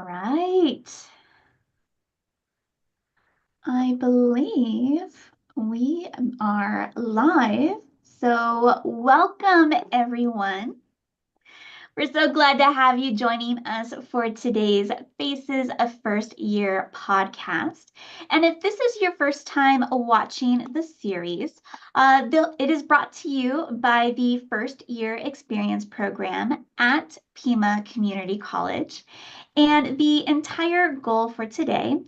right. I believe we are live. So, welcome everyone. We're so glad to have you joining us for today's Faces of First Year podcast. And if this is your first time watching the series, it is brought to you by the First Year Experience Program at Pima Community College. And the entire goal for today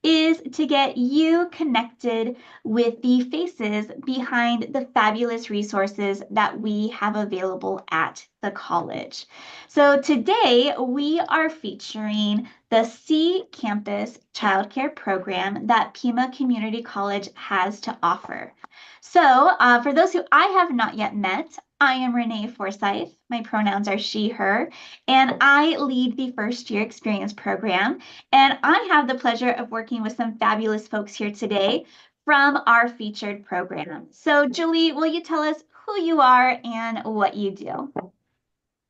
is to get you connected with the faces behind the fabulous resources that we have available at the college. So today we are featuring the CCAMPIS Childcare program that Pima Community College has to offer. So for those who I have not yet met, I am Renee Forsyth. My pronouns are she, her, and I lead the first year experience program. And I have the pleasure of working with some fabulous folks here today from our featured program. So Julie, will you tell us who you are and what you do?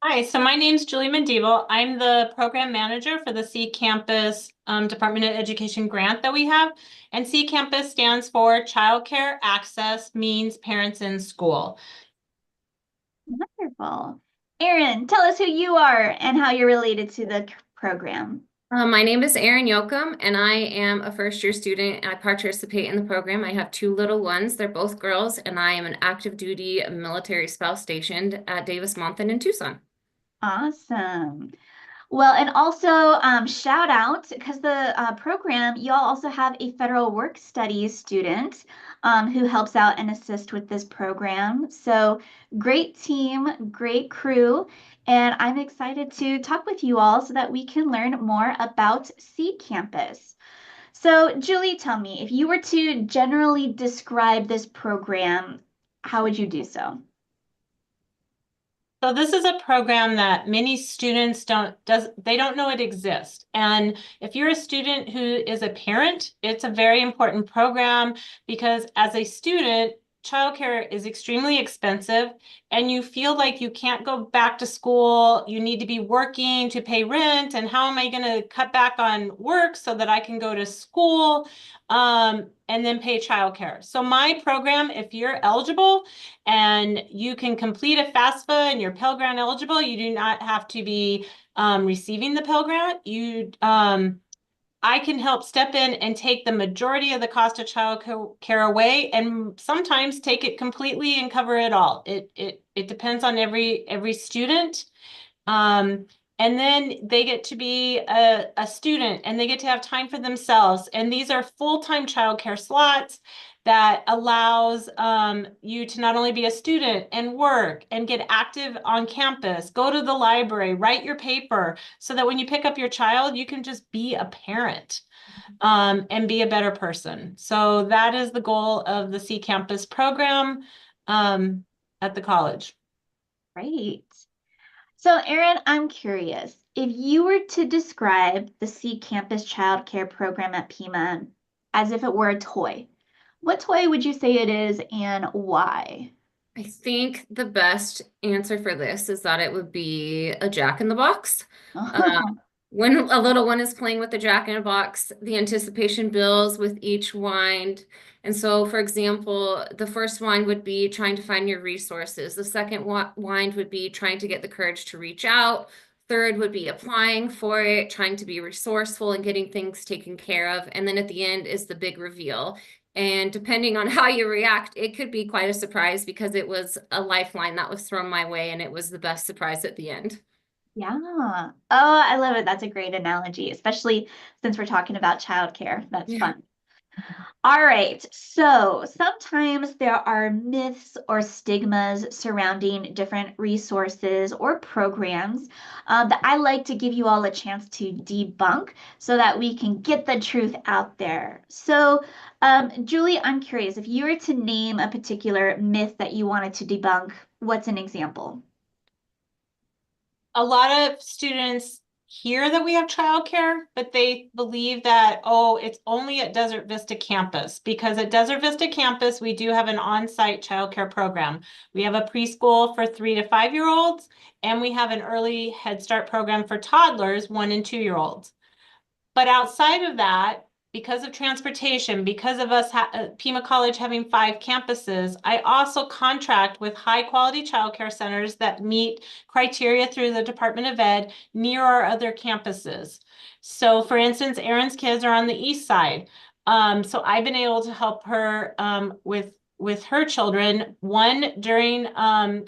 Hi, so my name's Julie Mendibel. I'm the program manager for the CCAMPIS Department of Education grant that we have. And CCAMPIS stands for Childcare Access Means Parents in School. Wonderful. Erin, tell us who you are and how you're related to the program. My name is Erin Yoakum, and I am a first-year student. I participate in the program. I have two little ones. They're both girls, and I am an active duty military spouse stationed at Davis-Monthan in Tucson. Awesome. Well, and also shout out because the program, y'all also have a federal work studies student who helps out and assists with this program. So great team, great crew. And I'm excited to talk with you all so that we can learn more about CCAMPIS. So Julie, tell me, if you were to generally describe this program, how would you do so? So this is a program that many students don't know it exists. And if you're a student who is a parent, it's a very important program because as a student, childcare is extremely expensive and you feel like you can't go back to school. You need to be working to pay rent. And how am I going to cut back on work so that I can go to school and then pay childcare? So my program, if you're eligible and you can complete a FAFSA and you're Pell Grant eligible, you do not have to be receiving the Pell Grant. I can help step in and take the majority of the cost of child care away and sometimes take it completely and cover it all. It depends on every student. And then they get to be a student and they get to have time for themselves. And these are full-time childcare slots that allows you to not only be a student and work and get active on campus, go to the library, write your paper, so that when you pick up your child, you can just be a parent and be a better person. So that is the goal of the CCAMPIS program at the college. Great. So, Erin, I'm curious, if you were to describe the CCAMPIS Childcare program at Pima as if it were a toy, what toy would you say it is and why? I think the best answer for this is that it would be a Jack in the Box. When a little one is playing with the Jack in a Box, the anticipation builds with each wind. And so, for example, the first wind would be trying to find your resources. The second wind would be trying to get the courage to reach out. Third would be applying for it, trying to be resourceful and getting things taken care of. And then at the end is the big reveal. And depending on how you react, it could be quite a surprise because it was a lifeline that was thrown my way and it was the best surprise at the end. Yeah. Oh, I love it. That's a great analogy, especially since we're talking about childcare. That's fun. All right. So sometimes there are myths or stigmas surrounding different resources or programs that I like to give you all a chance to debunk so that we can get the truth out there. So, Julie, I'm curious if you were to name a particular myth that you wanted to debunk, what's an example? A lot of students hear that we have childcare, but they believe that, oh, it's only at Desert Vista campus, because at Desert Vista campus, we do have an on-site childcare program. We have a preschool for 3 to 5 year olds, and we have an early Head Start program for toddlers, 1 and 2 year olds. But outside of that, because of transportation, because of us, Pima College having 5 campuses, I also contract with high quality childcare centers that meet criteria through the Department of Ed near our other campuses. So for instance, Erin's kids are on the east side. So I've been able to help her with her children. One, during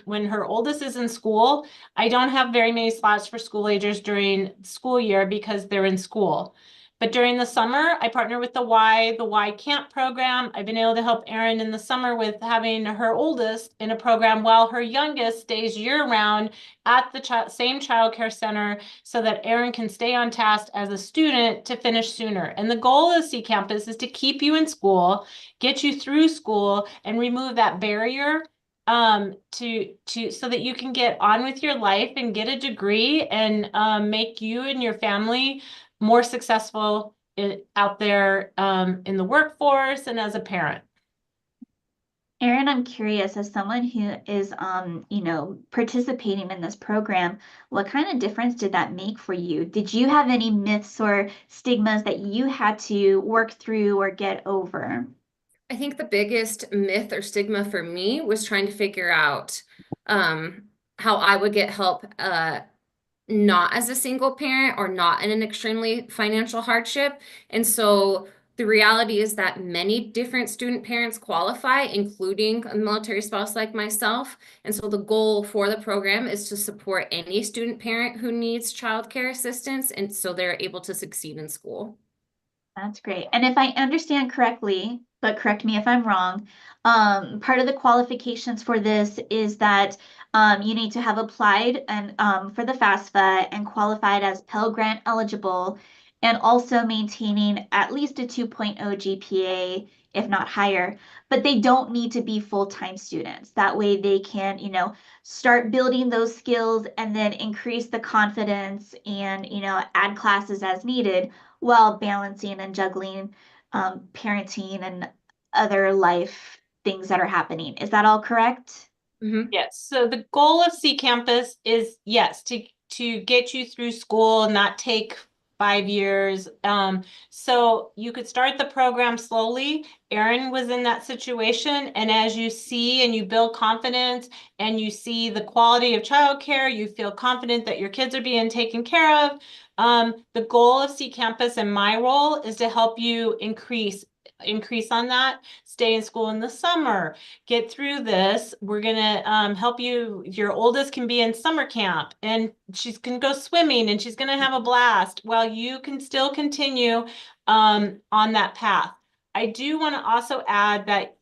when her oldest is in school, I don't have very many slots for school agers during school year because they're in school. But during the summer, I partner with the Y Camp program. I've been able to help Erin in the summer with having her oldest in a program while her youngest stays year-round at the same childcare center so that Erin can stay on task as a student to finish sooner. And the goal of CCAMPIS is to keep you in school, get you through school, and remove that barrier to so that you can get on with your life and get a degree and make you and your family more successful out there in the workforce and as a parent. Erin, I'm curious, as someone who is, participating in this program, what kind of difference did that make for you? Did you have any myths or stigmas that you had to work through or get over? I think the biggest myth or stigma for me was trying to figure out how I would get help not as a single parent or not in an extremely financial hardship. And so the reality is that many different student parents qualify, including a military spouse like myself. And so the goal for the program is to support any student parent who needs childcare assistance, and so they're able to succeed in school. That's great. And if I understand correctly, but correct me if I'm wrong, part of the qualifications for this is that you need to have applied and for the FAFSA and qualified as Pell Grant eligible, and also maintaining at least a 2.0 GPA, if not higher. But they don't need to be full-time students. That way they can, start building those skills and then increase the confidence and, add classes as needed while balancing and juggling parenting and other life things that are happening. Is that all correct? Mm-hmm. Yes. So the goal of CCAMPIS is, yes, to get you through school, not take 5 years. So you could start the program slowly. Erin was in that situation. And as you see and you build confidence and you see the quality of childcare, you feel confident that your kids are being taken care of. The goal of CCAMPIS and my role is to help you increase on that, stay in school in the summer, get through this. We're gonna help you. Your oldest can be in summer camp and she's gonna go swimming and she's gonna have a blast while you can still continue on that path. I do want to also add that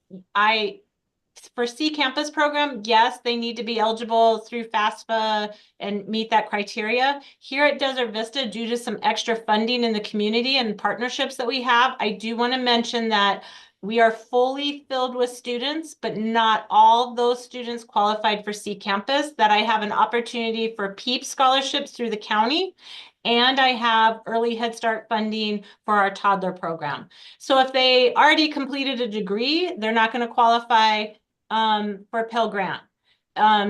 for CCAMPIS program, yes, they need to be eligible through FAFSA and meet that criteria. Here at Desert Vista, due to some extra funding in the community and partnerships that we have, I do want to mention that we are fully filled with students, but not all those students qualified for CCAMPIS, that I have an opportunity for PEEP scholarships through the county, and I have early Head Start funding for our toddler program. So if they already completed a degree, they're not going to qualify for a Pell Grant.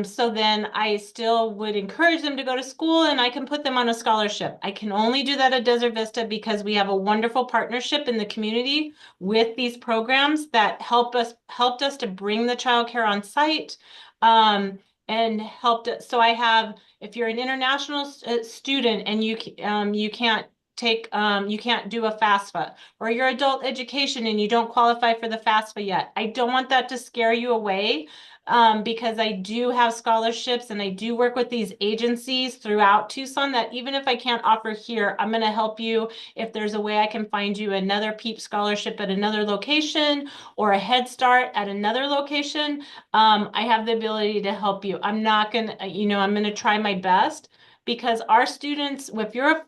So then I still would encourage them to go to school and I can put them on a scholarship. I can only do that at Desert Vista because we have a wonderful partnership in the community with these programs that helped us to bring the childcare on site. And helped it. So I have, if you're an international student and you can't you can't do a FAFSA, or your adult education and you don't qualify for the FAFSA yet. I don't want that to scare you away, because I do have scholarships and I do work with these agencies throughout Tucson that even if I can't offer here, I'm going to help you if there's a way I can find you another PEEP scholarship at another location or a Head Start at another location. I have the ability to help you. I'm not going to, I'm going to try my best, because our students, if you're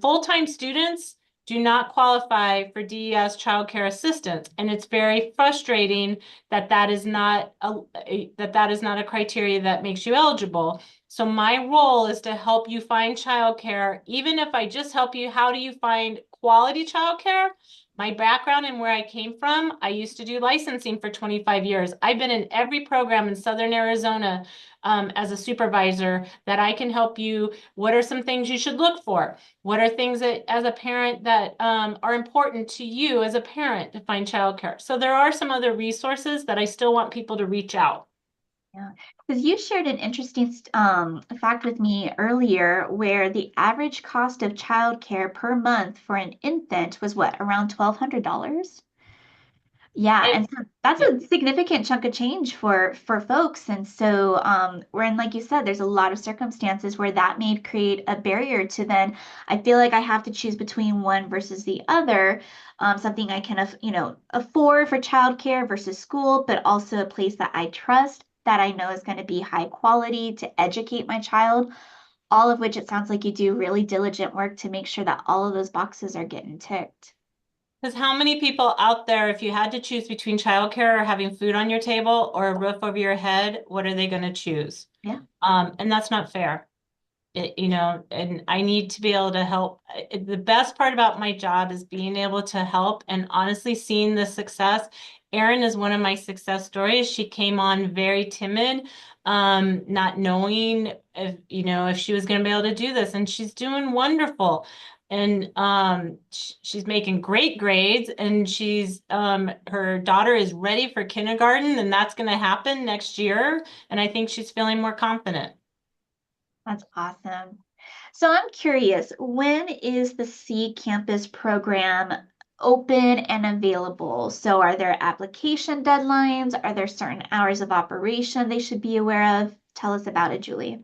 full-time students, do not qualify for DES childcare assistance, and it's very frustrating that that is not a criteria that makes you eligible. So my role is to help you find childcare, even if I just help you. How do you find quality childcare? My background and where I came from, I used to do licensing for 25 years. I've been in every program in Southern Arizona as a supervisor that I can help you. What are some things you should look for? What are things that, as a parent, that are important to you as a parent to find childcare? So there are some other resources that I still want people to reach out. Yeah, because you shared an interesting fact with me earlier where the average cost of childcare per month for an infant was what, around $1,200? Yeah, It, and so that's a significant chunk of change for folks. And so wherein, like you said, there's a lot of circumstances where that may create a barrier to then I feel like I have to choose between one versus the other. Something I can afford for childcare versus school, but also a place that I trust that I know is going to be high quality to educate my child, all of which it sounds like you do really diligent work to make sure that all of those boxes are getting ticked. Because how many people out there, if you had to choose between childcare or having food on your table or a roof over your head, what are they going to choose? Yeah. And that's not fair. And I need to be able to help. The best part about my job is being able to help and honestly seeing the success. Erin is one of my success stories. She came on very timid, not knowing if she was going to be able to do this, and she's doing wonderful. And she's making great grades, and she's her daughter is ready for kindergarten, and that's going to happen next year. And I think she's feeling more confident. That's awesome. So I'm curious, when is the C Campus program open and available? So are there application deadlines? Are there certain hours of operation they should be aware of? Tell us about it, Julie.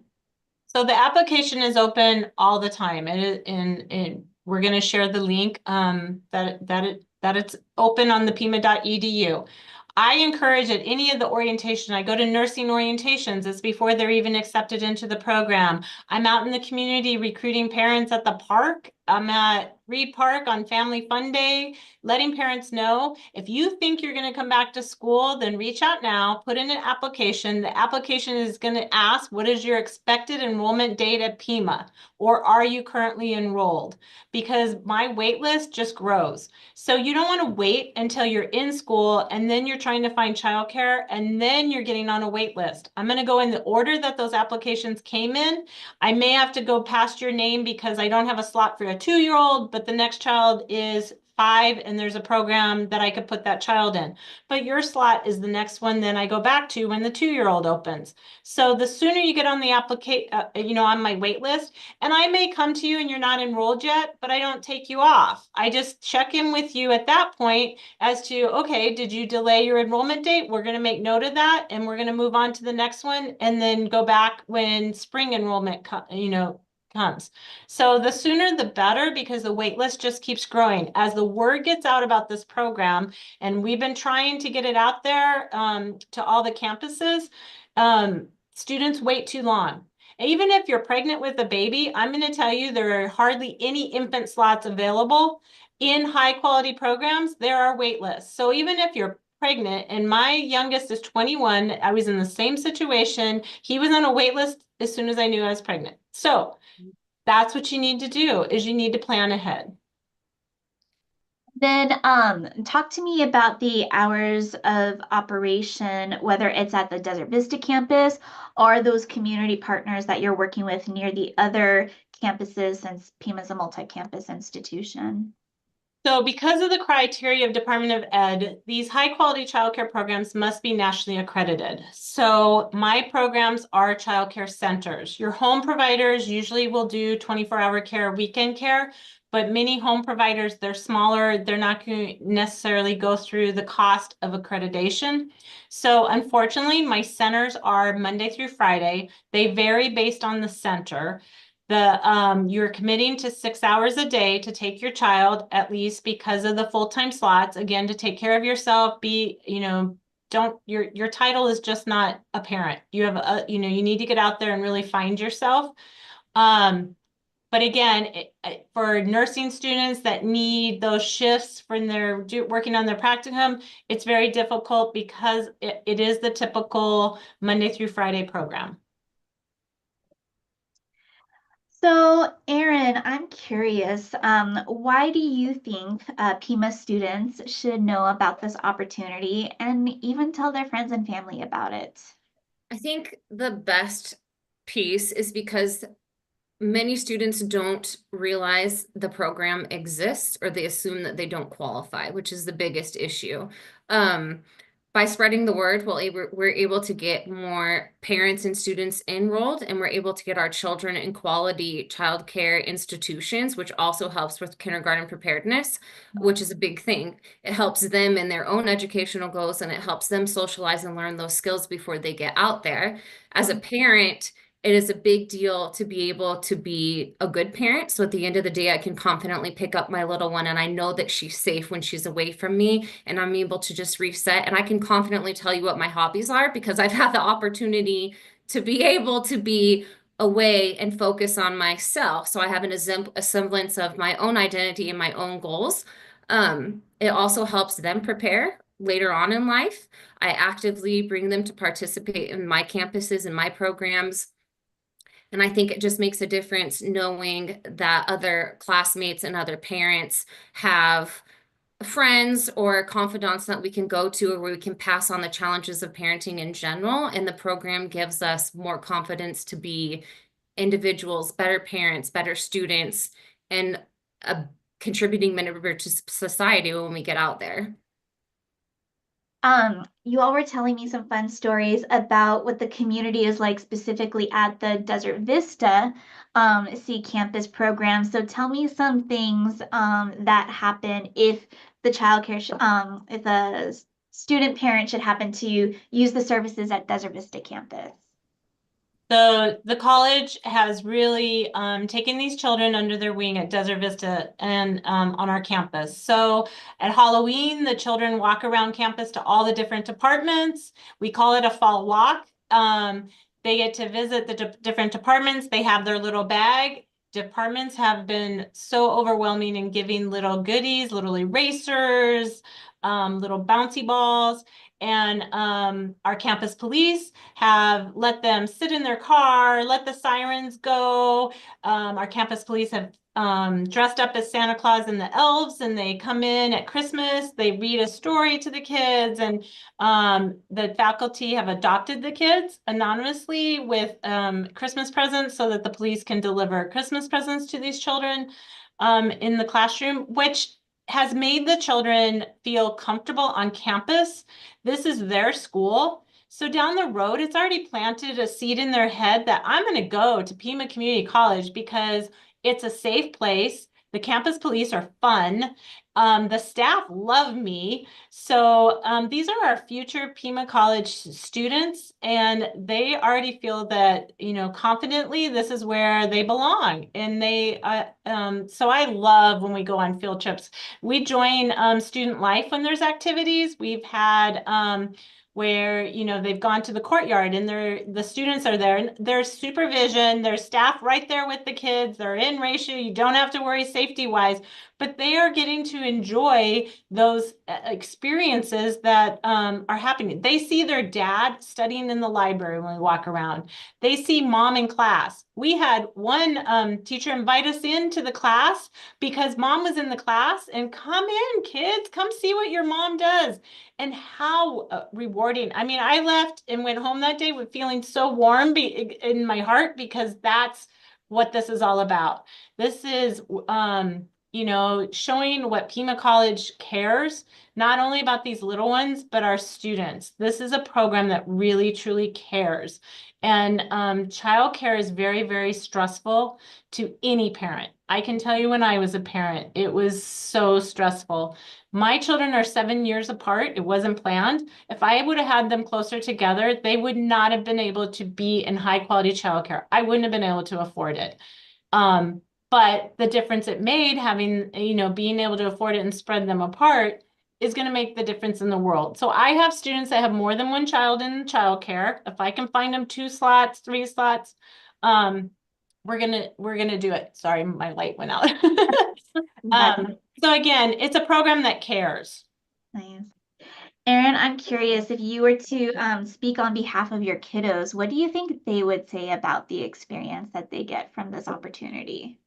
So the application is open all the time, and we're going to share the link that it's open on the pima.edu. I encourage at any of the orientation, I go to nursing orientations. It's before they're even accepted into the program. I'm out in the community recruiting parents at the park. I'm at Reed Park on Family Fun Day, letting parents know if you think you're going to come back to school, then reach out now, put in an application. The application is going to ask, what is your expected enrollment date at Pima? Or are you currently enrolled? Because my wait list just grows. So you don't want to wait until you're in school and then you're trying to find childcare and then you're getting on a wait list. I'm going to go in the order that those applications came in. I may have to go past your name because I don't have a slot for a 2-year-old, but the next child is 5 and there's a program that I could put that child in. But your slot is the next one then I go back to when the 2-year-old opens. So the sooner you get on the application, on my wait list, and I may come to you and you're not enrolled yet, but I don't take you off. I just check in with you at that point as to, okay, did you delay your enrollment date? We're going to make note of that and we're going to move on to the next one and then go back when spring enrollment comes. So the sooner the better because the wait list just keeps growing. As the word gets out about this program, and we've been trying to get it out there to all the campuses, students wait too long. Even if you're pregnant with a baby, I'm going to tell you there are hardly any infant slots available. In high quality programs, there are wait lists. So even if you're pregnant, and my youngest is 21, I was in the same situation. He was on a wait list as soon as I knew I was pregnant. So that's what you need to do is you need to plan ahead. Then talk to me about the hours of operation, whether it's at the Desert Vista campus or those community partners that you're working with near the other campuses since Pima's a multi-campus institution. So because of the criteria of Department of Ed, these high quality childcare programs must be nationally accredited. So my programs are childcare centers. Your home providers usually will do 24-hour care, weekend care, but many home providers, they're smaller. They're not going to necessarily go through the cost of accreditation. So unfortunately, my centers are Monday through Friday. They vary based on the center. You're committing to 6 hours a day to take your child, at least because of the full-time slots, again, to take care of yourself, your title is just not a parent. You have you need to get out there and really find yourself. But again, for nursing students that need those shifts when they're working on their practicum, it's very difficult because it is the typical Monday through Friday program. So, Erin, I'm curious, why do you think Pima students should know about this opportunity and even tell their friends and family about it? I think the best piece is because many students don't realize the program exists or they assume that they don't qualify, which is the biggest issue. Um, by spreading the word, we're able to get more parents and students enrolled, and we're able to get our children in quality childcare institutions, which also helps with kindergarten preparedness, which is a big thing. It helps them in their own educational goals, and it helps them socialize and learn those skills before they get out there. As a parent, it is a big deal to be able to be a good parent. So at the end of the day, I can confidently pick up my little one and I know that she's safe when she's away from me and I'm able to just reset. And I can confidently tell you what my hobbies are because I've had the opportunity to be able to be away and focus on myself. So I have a semblance of my own identity and my own goals. It also helps them prepare later on in life. I actively bring them to participate in my campuses and my programs. And I think it just makes a difference knowing that other classmates and other parents have friends or confidants that we can go to or where we can pass on the challenges of parenting in general. And the program gives us more confidence to be individuals, better parents, better students, and a contributing member to society when we get out there. You all were telling me some fun stories about what the community is like specifically at the Desert Vista C Campus program. So tell me some things that happen if the childcare, if a student parent should happen to use the services at Desert Vista campus. The college has really taken these children under their wing at Desert Vista and on our campus. So at Halloween, the children walk around campus to all the different departments. We call it a fall walk. They get to visit the different departments. They have their little bag. Departments have been so overwhelming in giving little goodies, little erasers, little bouncy balls. And our campus police have let them sit in their car, let the sirens go. Our campus police have dressed up as Santa Claus and the elves, and they come in at Christmas. They read a story to the kids, and the faculty have adopted the kids anonymously with Christmas presents so that the police can deliver Christmas presents to these children in the classroom, which has made the children feel comfortable on campus. This is their school. So down the road, it's already planted a seed in their head that I'm going to go to Pima Community College because it's a safe place. The campus police are fun. The staff love me. So these are our future Pima College students, and they already feel that, confidently this is where they belong. And so I love when we go on field trips. We join student life when there's activities. We've had where they've gone to the courtyard and the students are there and there's supervision, there's staff right there with the kids, they're in ratio, you don't have to worry safety wise, but they are getting to enjoy those experiences that are happening. They see their dad studying in the library when we walk around. They see mom in class. We had one teacher invite us into the class because mom was in the class and come in, kids, come see what your mom does. And how rewarding. I mean, I left and went home that day with feeling so warm in my heart because that's what this is all about. This is, showing what Pima College cares, not only about these little ones, but our students. This is a program that really, truly cares. And childcare is very, very stressful to any parent. I can tell you when I was a parent, it was so stressful. My children are 7 years apart. It wasn't planned. If I would have had them closer together, they would not have been able to be in high quality childcare. I wouldn't have been able to afford it. But the difference it made having, being able to afford it and spread them apart is going to make the difference in the world. So I have students that have more than one child in childcare. If I can find them 2 slots, 3 slots, we're gonna do it. Sorry, my light went out. So again, it's a program that cares. Nice. Erin, I'm curious if you were to speak on behalf of your kiddos, what do you think they would say about the experience that they get from this opportunity?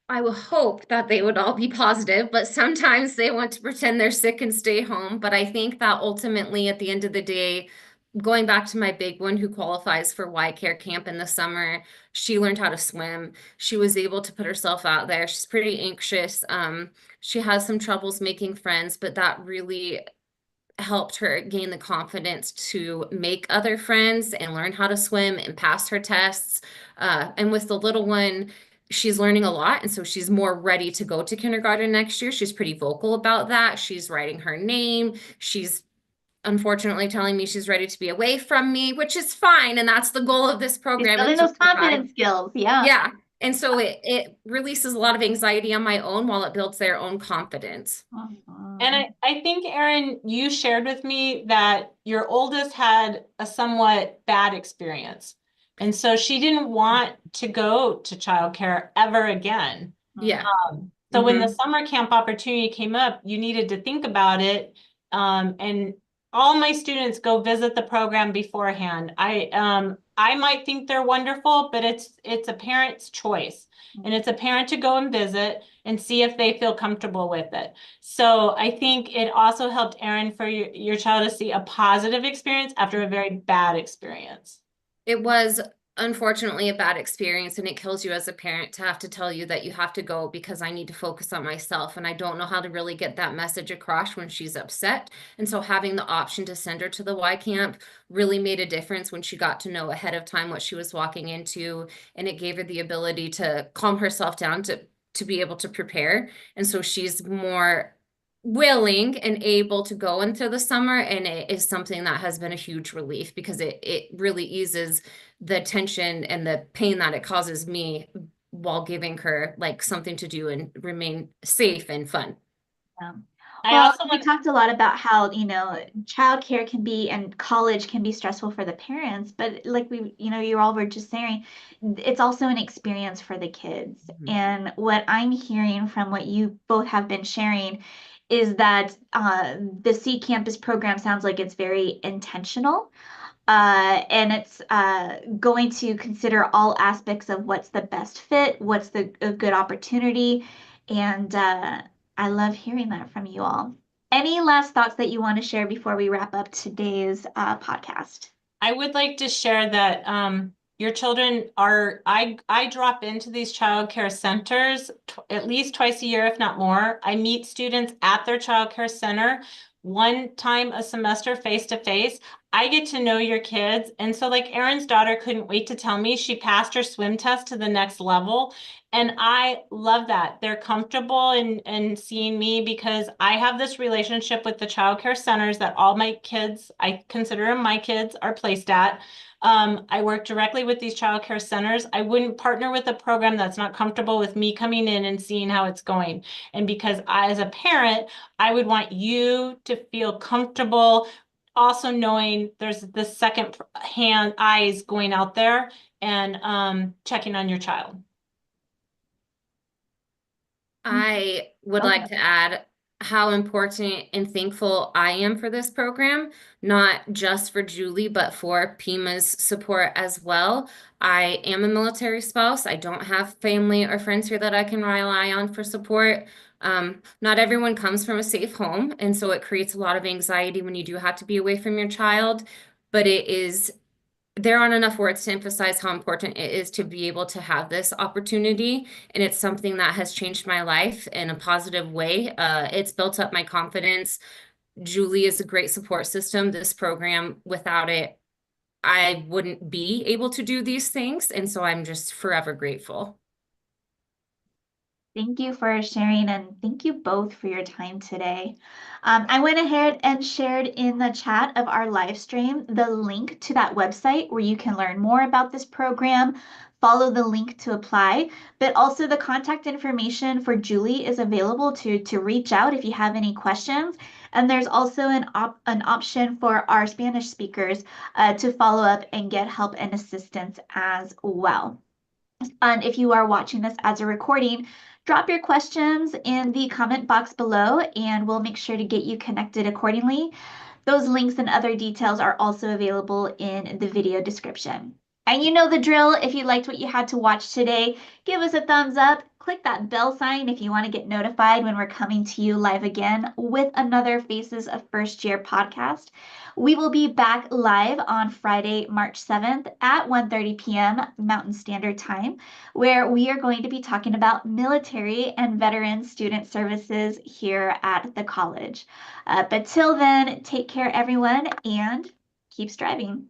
I would hope that they would all be positive, but sometimes they want to pretend they're sick and stay home. But I think that ultimately, at the end of the day, going back to my big one who qualifies for Y Care camp in the summer, she learned how to swim. She was able to put herself out there. She's pretty anxious. She has some troubles making friends, but that really helped her gain the confidence to make other friends and learn how to swim and pass her tests. And with the little one, she's learning a lot. And so she's more ready to go to kindergarten next year. She's pretty vocal about that. She's writing her name. She's unfortunately telling me she's ready to be away from me, which is fine. And that's the goal of this She's program, is building to those provide. confidence skills. Yeah. Yeah. And so it releases a lot of anxiety on my own while it builds their own confidence. And Awesome. I think, Erin, you shared with me that your oldest had a somewhat bad experience. And so she didn't want to go to childcare ever again. Yeah. So when the Hmm. summer camp opportunity came up, you needed to think about it. And all my students go visit the program beforehand. I might think they're wonderful, but it's a parent's choice. And it's a parent to go and visit and see if they feel comfortable with it. So I think it also helped Erin for your child to see a positive experience after a very bad experience. It was unfortunately a bad experience, and it kills you as a parent to have to tell you that you have to go because I need to focus on myself. And I don't know how to really get that message across when she's upset. And so having the option to send her to the Y camp really made a difference when she got to know ahead of time what she was walking into. And it gave her the ability to calm herself down to be able to prepare. And so she's more willing and able to go into the summer, and it is something that has been a huge relief because it really eases the tension and the pain that it causes me while giving her like something to do and remain safe and fun. Yeah. I Well, also we want talked a lot about how, childcare can be and college can be stressful for the parents, but like you all were just saying, it's also an experience for the kids. Mhm. And what I'm hearing from what you both have been sharing is that the C Campus program sounds like it's very intentional. And it's going to consider all aspects of what's the best fit, what's a good opportunity, and I love hearing that from you all. Any last thoughts that you want to share before we wrap up today's podcast? I would like to share that your children I drop into these childcare centers at least twice a year, if not more. I meet students at their childcare center one time a semester face to face. I get to know your kids. And so like Erin's daughter couldn't wait to tell me she passed her swim test to the next level. And I love that. They're comfortable in seeing me because I have this relationship with the childcare centers that all my kids, I consider them my kids, are placed at. I work directly with these childcare centers. I wouldn't partner with a program that's not comfortable with me coming in and seeing how it's going. And because I, as a parent, I would want you to feel comfortable also knowing there's this second hand eyes going out there and checking on your child. I would Go like ahead. to add how important and thankful I am for this program, not just for Julie, but for Pima's support as well. I am a military spouse. I don't have family or friends here that I can rely on for support. Not everyone comes from a safe home, and so it creates a lot of anxiety when you do have to be away from your child. But there aren't enough words to emphasize how important it is to be able to have this opportunity. And it's something that has changed my life in a positive way. It's built up my confidence. Julie is a great support system. This program, without it, I wouldn't be able to do these things. And so I'm just forever grateful. Thank you for sharing, and thank you both for your time today. I went ahead and shared in the chat of our live stream the link to that website where you can learn more about this program, follow the link to apply, but also the contact information for Julie is available to reach out if you have any questions. And there's also an option for our Spanish speakers to follow up and get help and assistance as well. And if you are watching this as a recording, drop your questions in the comment box below and we'll make sure to get you connected accordingly. Those links and other details are also available in the video description. And you know the drill. If you liked what you had to watch today, give us a thumbs up. Click that bell sign if you want to get notified when we're coming to you live again with another Faces of First Year podcast. We will be back live on Friday, March 7th at 1:30 p.m. Mountain Standard Time, where we are going to be talking about military and veteran student services here at the college. But till then, take care, everyone, and keep striving.